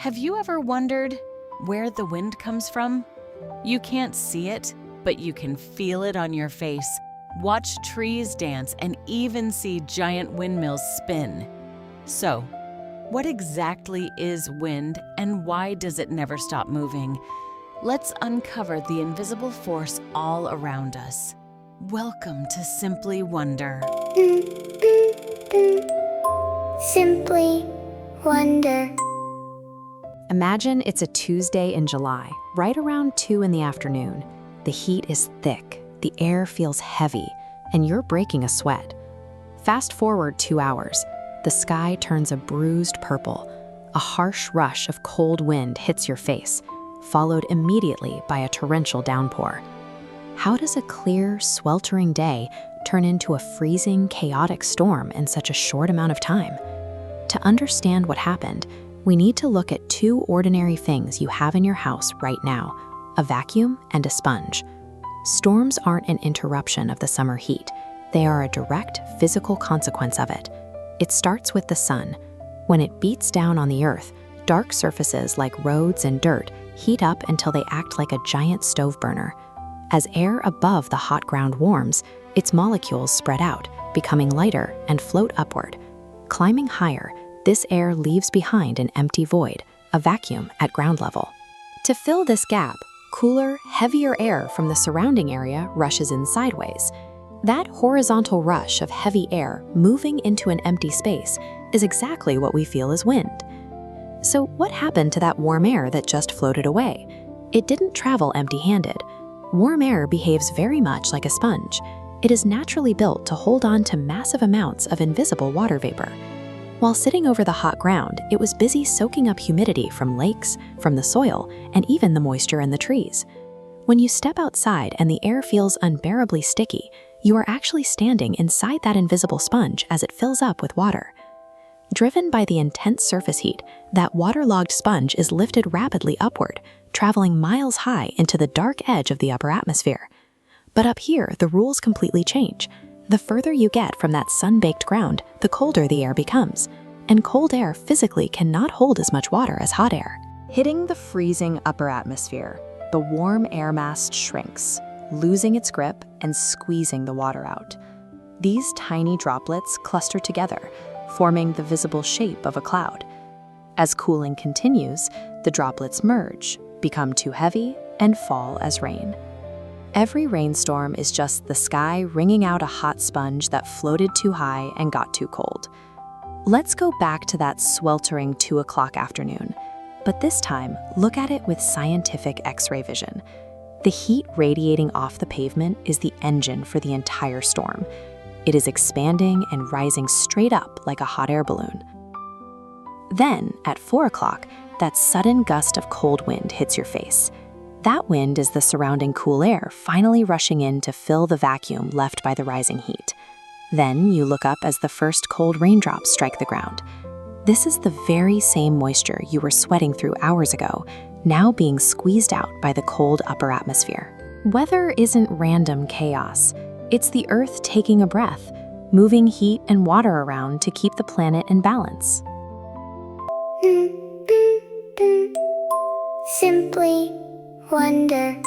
Have you ever wondered where the wind comes from? You can't see it, but you can feel it on your face. Watch trees dance and even see giant windmills spin. So, what exactly is wind and why does it never stop moving? Let's uncover the invisible force all around us. Welcome to Simply Wonder. Simply Wonder. Imagine it's a Tuesday in July, right around 2 in the afternoon. The heat is thick, the air feels heavy, and you're breaking a sweat. Fast forward 2 hours, the sky turns a bruised purple. A harsh rush of cold wind hits your face, followed immediately by a torrential downpour. How does a clear, sweltering day turn into a freezing, chaotic storm in such a short amount of time? To understand what happened, we need to look at two ordinary things you have in your house right now: a vacuum and a sponge. Storms aren't an interruption of the summer heat. They are a direct physical consequence of it. It starts with the sun. When it beats down on the earth, dark surfaces like roads and dirt heat up until they act like a giant stove burner. As air above the hot ground warms, its molecules spread out, becoming lighter and float upward. Climbing higher, this air leaves behind an empty void, a vacuum at ground level. To fill this gap, cooler, heavier air from the surrounding area rushes in sideways. That horizontal rush of heavy air moving into an empty space is exactly what we feel as wind. So what happened to that warm air that just floated away? It didn't travel empty-handed. Warm air behaves very much like a sponge. It is naturally built to hold on to massive amounts of invisible water vapor. While sitting over the hot ground, it was busy soaking up humidity from lakes, from the soil, and even the moisture in the trees. When you step outside and the air feels unbearably sticky, you are actually standing inside that invisible sponge as it fills up with water. Driven by the intense surface heat, that waterlogged sponge is lifted rapidly upward, traveling miles high into the dark edge of the upper atmosphere. But up here, the rules completely change. The further you get from that sun-baked ground, the colder the air becomes. And cold air physically cannot hold as much water as hot air. Hitting the freezing upper atmosphere, the warm air mass shrinks, losing its grip and squeezing the water out. These tiny droplets cluster together, forming the visible shape of a cloud. As cooling continues, the droplets merge, become too heavy, and fall as rain. Every rainstorm is just the sky wringing out a hot sponge that floated too high and got too cold. Let's go back to that sweltering 2 o'clock afternoon, but this time, look at it with scientific X-ray vision. The heat radiating off the pavement is the engine for the entire storm. It is expanding and rising straight up like a hot air balloon. Then, at 4 o'clock, that sudden gust of cold wind hits your face. That wind is the surrounding cool air finally rushing in to fill the vacuum left by the rising heat. Then you look up as the first cold raindrops strike the ground. This is the very same moisture you were sweating through hours ago, now being squeezed out by the cold upper atmosphere. Weather isn't random chaos. It's the Earth taking a breath, moving heat and water around to keep the planet in balance. Simply Wonder.